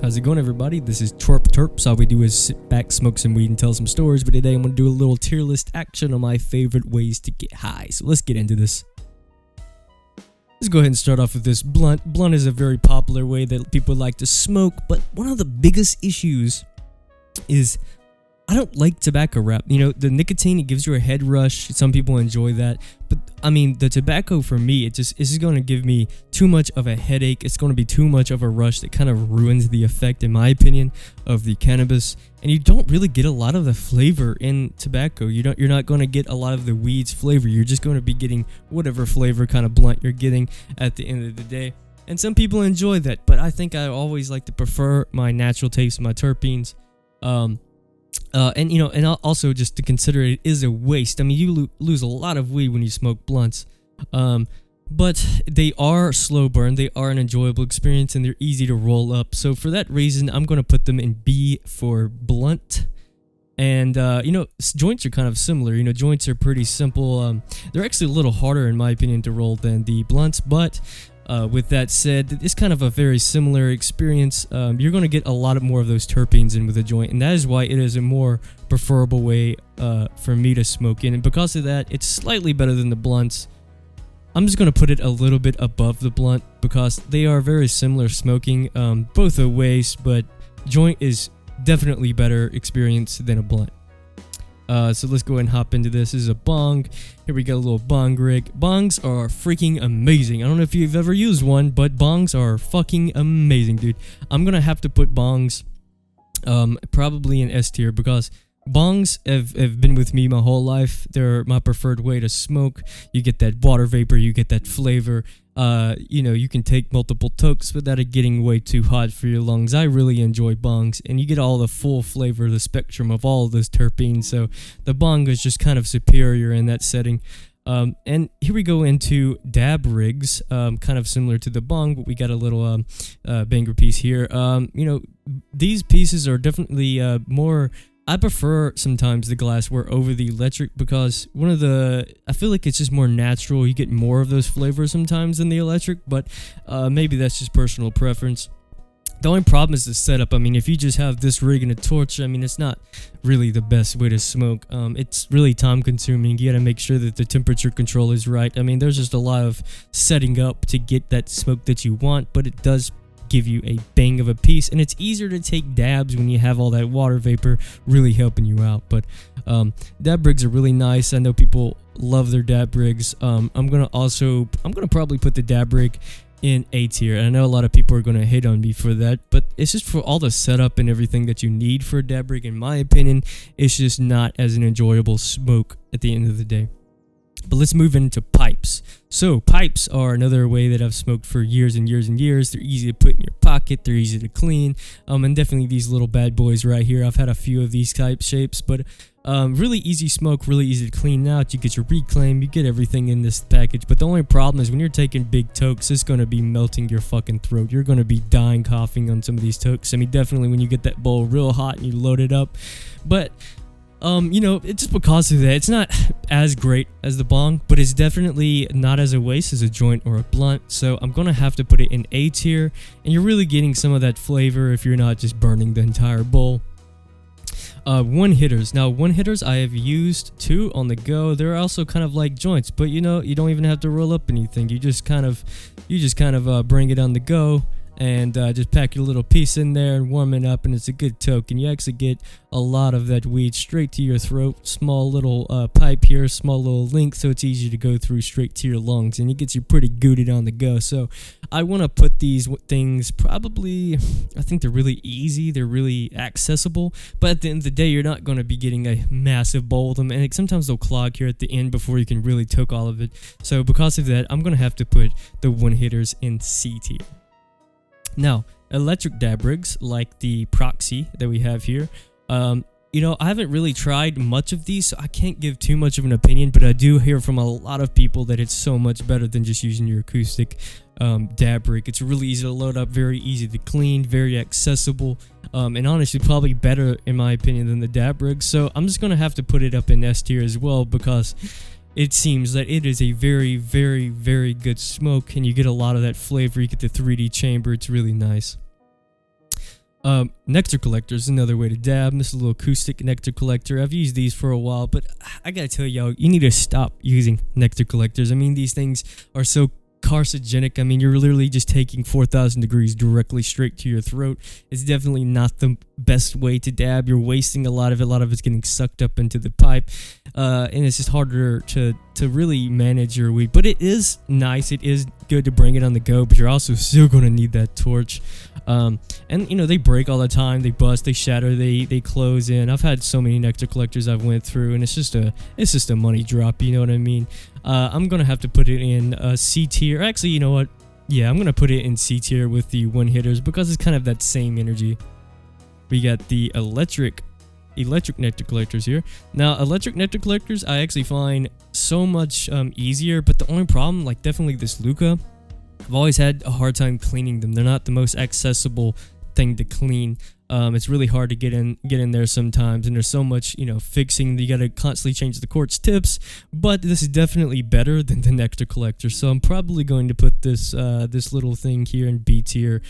How's it going, everybody? This is Twerp Terps. All we do is sit back, smoke some weed, and tell some stories. But today I'm going to do a little tier list action on my favorite ways to get high. So let's get into this. Let's go ahead and start off with this blunt. Blunt is a very popular way that people like to smoke, but one of the biggest issues is I don't like tobacco wrap. You know, the nicotine, it gives you a head rush. Some people enjoy that. But, I mean, the tobacco for me, it's just going to give me too much of a headache. It's going to be too much of a rush that kind of ruins the effect, in my opinion, of the cannabis. And you don't really get a lot of the flavor in tobacco. You're not going to get a lot of the weed's flavor. You're just going to be getting whatever flavor kind of blunt you're getting at the end of the day. And some people enjoy that, but I think I always like to prefer my natural taste, my terpenes. And also just to consider it is a waste. I mean, you lose a lot of weed when you smoke blunts, but they are slow burn. They are an enjoyable experience, and they're easy to roll up. So for that reason, I'm going to put them in B for blunt. And, joints are kind of similar. Joints are pretty simple. They're actually a little harder, in my opinion, to roll than the blunts, but with that said, it's kind of a very similar experience. You're going to get a lot more of those terpenes in with a joint, and that is why it is a more preferable way for me to smoke in. And because of that, it's slightly better than the blunts. I'm just going to put it a little bit above the blunt because they are very similar smoking. Both a waste, but joint is definitely better experience than a blunt. So let's go ahead and hop into this. This is a bong. Here we got a little bong rig. Bongs are freaking amazing. I don't know if you've ever used one, but bongs are fucking amazing, dude. I'm gonna have to put bongs probably in S tier because bongs have been with me my whole life. They're my preferred way to smoke. You get that water vapor, you get that flavor. You can take multiple tokes without it getting way too hot for your lungs. I really enjoy bongs, and you get all the full flavor, the spectrum of all of those terpenes. So the bong is just kind of superior in that setting. And here we go into dab rigs, kind of similar to the bong, but we got a little banger piece here. These pieces are definitely more. I prefer sometimes the glassware over the electric because I feel like it's just more natural. You get more of those flavors sometimes than the electric, but maybe that's just personal preference. The only problem is the setup. I mean, if you just have this rig and a torch, I mean, it's not really the best way to smoke. It's really time consuming. You got to make sure that the temperature control is right. I mean, there's just a lot of setting up to get that smoke that you want, but it does give you a bang of a piece, and it's easier to take dabs when you have all that water vapor really helping you out. But dab rigs are really nice. I know people love their dab rigs. I'm gonna probably put the dab rig in A tier, and I know a lot of people are gonna hate on me for that, but it's just for all the setup and everything that you need for a dab rig. In my opinion, it's just not as an enjoyable smoke at the end of the day. But let's move into pipes. So pipes are another way that I've smoked for years and years and years. They're easy to put in your pocket. They're easy to clean. And definitely these little bad boys right here. I've had a few of these type shapes, but really easy smoke, really easy to clean out. You get your reclaim, you get everything in this package. But the only problem is when you're taking big tokes, it's going to be melting your fucking throat. You're going to be dying coughing on some of these tokes. I mean, definitely when you get that bowl real hot and you load it up. But it's just because of that. It's not as great as the bong, but it's definitely not as a waste as a joint or a blunt. So I'm going to have to put it in A tier, and you're really getting some of that flavor if you're not just burning the entire bowl. One hitters. Now, one hitters I have used too on the go. They're also kind of like joints, but you don't even have to roll up anything. You just kind of bring it on the go. And just pack your little piece in there and warm it up, and it's a good toke. And you actually get a lot of that weed straight to your throat. Small little pipe here, small little length, so it's easy to go through straight to your lungs, and it gets you pretty gooted on the go. So I want to put these things probably, I think they're really easy, they're really accessible, but at the end of the day, you're not going to be getting a massive bowl of them, and sometimes they'll clog here at the end before you can really toke all of it. So because of that, I'm going to have to put the one hitters in C tier. Now, electric dab rigs like the Proxy that we have here, I haven't really tried much of these, so I can't give too much of an opinion, but I do hear from a lot of people that it's so much better than just using your acoustic dab rig. It's really easy to load up, very easy to clean, very accessible, and honestly probably better in my opinion than the dab rig. So I'm just going to have to put it up in S tier as well because it seems that it is a very, very, very good smoke, and you get a lot of that flavor. You get the 3D chamber. It's really nice. Nectar collector is another way to dab. This is a little acoustic nectar collector. I've used these for a while, but I gotta tell y'all, you need to stop using nectar collectors. I mean, these things are so carcinogenic. I mean, you're literally just taking 4,000 degrees directly straight to your throat. It's definitely not the best way to dab. You're wasting a lot of it. A lot of it's getting sucked up into the pipe, and it's just harder to really manage your weed. But it is nice. It is good to bring it on the go, but you're also still going to need that torch. And you know, they break all the time. They bust, they shatter, they close in. I've had so many nectar collectors I've went through, and it's just a money drop. You know what I mean? I'm gonna have to put it in C tier. Actually, you know what? Yeah, I'm gonna put it in C tier with the one hitters because it's kind of that same energy. We got the electric nectar collectors here. Now, electric nectar collectors I actually find so much easier, but the only problem, like definitely this Luca, I've always had a hard time cleaning them. They're not the most accessible thing to clean. It's really hard to get in there sometimes, and there's so much, you know, fixing. You gotta constantly change the quartz tips, but this is definitely better than the nectar collector. So I'm probably going to put this this little thing here in B tier.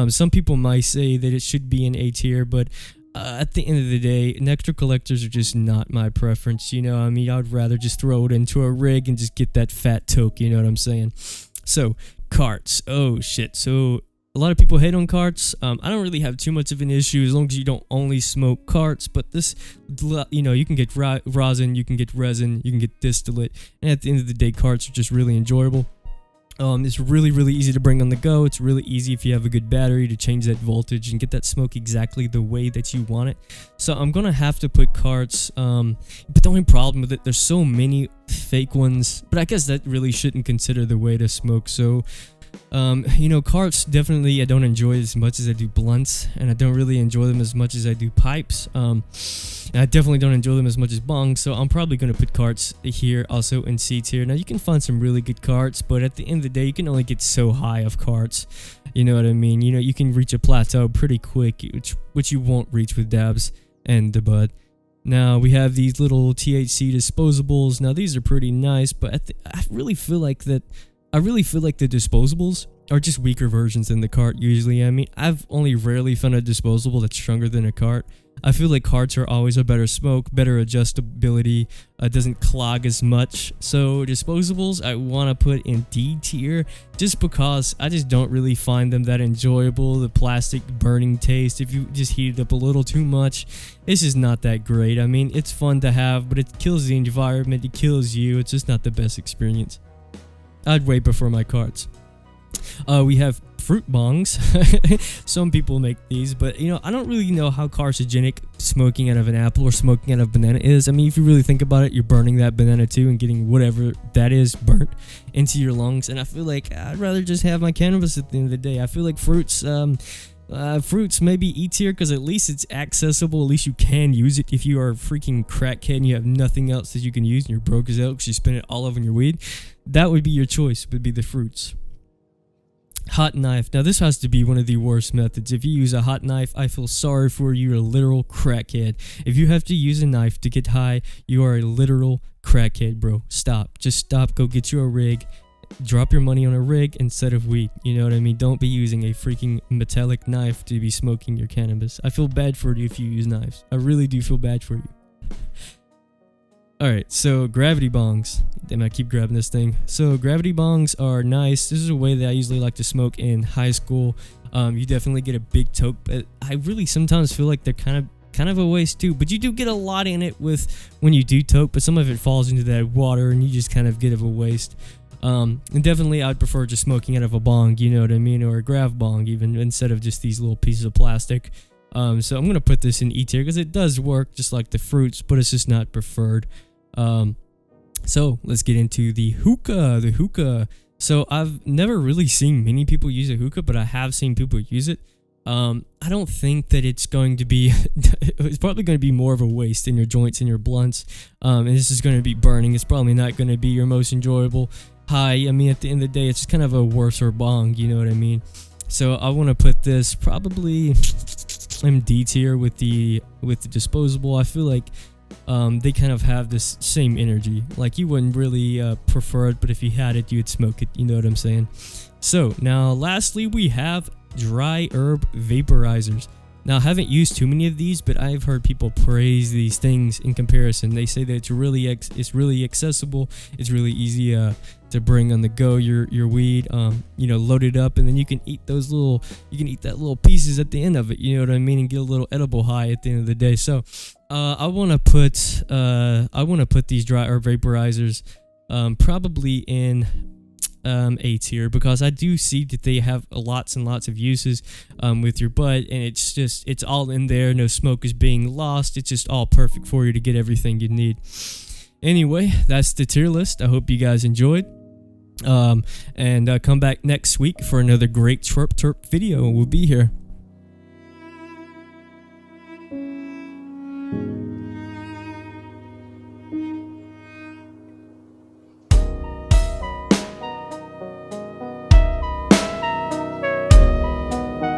Some people might say that it should be in A tier, but at the end of the day, nectar collectors are just not my preference. You know, I mean, I'd rather just throw it into a rig and just get that fat toke. You know what I'm saying? So carts. Oh shit. So a lot of people hate on carts. I don't really have too much of an issue as long as you don't only smoke carts. But this, you know, you can get rosin, you can get resin, you can get distillate, and at the end of the day, carts are just really enjoyable. It's really, really easy to bring on the go. It's really easy if you have a good battery to change that voltage and get that smoke exactly the way that you want it. So I'm gonna have to put carts. But the only problem with it, there's so many fake ones. But I guess that really shouldn't consider the way to smoke. So you know, carts definitely I don't enjoy as much as I do blunts, and I don't really enjoy them as much as I do pipes. And I definitely don't enjoy them as much as bongs, so I'm probably going to put carts here also in C tier. Now you can find some really good carts, but at the end of the day, you can only get so high of carts. You know what I mean? You know, you can reach a plateau pretty quick, which you won't reach with dabs and the bud. Now we have these little THC disposables. Now these are pretty nice, but I really feel like the disposables are just weaker versions than the cart usually. I mean, I've only rarely found a disposable that's stronger than a cart. I feel like carts are always a better smoke, better adjustability, doesn't clog as much. So disposables I want to put in D tier just because I just don't really find them that enjoyable. The plastic burning taste, if you just heat it up a little too much, it's just not that great. I mean, it's fun to have, but it kills the environment, it kills you. It's just not the best experience. I'd way prefer my carts. We have fruit bongs. Some people make these, but you know, I don't really know how carcinogenic smoking out of an apple or smoking out of banana is. I mean, if you really think about it, you're burning that banana too and getting whatever that is burnt into your lungs. And I feel like I'd rather just have my cannabis at the end of the day. I feel like fruits maybe E tier because at least it's accessible. At least you can use it if you are a freaking crackhead and you have nothing else that you can use and you're broke as hell because you spend it all over your weed. That would be your choice, would be the fruits. Hot knife. Now this has to be one of the worst methods. If you use a hot knife, I feel sorry for you. You're a literal crackhead. If you have to use a knife to get high, you are a literal crackhead, bro. Stop. Just stop. Go get you a rig. Drop your money on a rig instead of weed. You know what I mean? Don't be using a freaking metallic knife to be smoking your cannabis. I feel bad for you if you use knives. I really do feel bad for you. Alright, so gravity bongs. Damn, I keep grabbing this thing. So gravity bongs are nice. This is a way that I usually like to smoke in high school. You definitely get a big toke, but I really sometimes feel like they're kind of a waste too. But you do get a lot in it with when you do toke, but some of it falls into that water and you just kind of get a waste. And definitely I'd prefer just smoking out of a bong, you know what I mean, or a grav bong even, instead of just these little pieces of plastic. So I'm gonna put this in E tier because it does work just like the fruits, but it's just not preferred. So let's get into the hookah. So I've never really seen many people use a hookah, but I have seen people use it. I don't think that it's going to be it's probably going to be more of a waste in your joints and your blunts, and this is going to be burning. It's probably not going to be your most enjoyable high. I mean, at the end of the day, it's just kind of a worser bong, you know what I mean? So I want to put this probably in D tier with the disposable. I feel like they kind of have this same energy. Like you wouldn't really prefer it, but if you had it, you'd smoke it. You know what I'm saying? So now, lastly, we have dry herb vaporizers. Now, I haven't used too many of these, but I've heard people praise these things in comparison. They say that it's really accessible. It's really easy to bring on the go your weed. Load it up, and then you can eat that little pieces at the end of it. You know what I mean, and get a little edible high at the end of the day. So, I want to put these dry herb vaporizers probably in A tier, because I do see that they have lots and lots of uses with your bud, and it's all in there. No smoke is being lost. It's just all perfect for you to get everything you need. Anyway, that's the tier list. I hope you guys enjoyed. And come back next week for another great Twerp Terp video. We'll be here.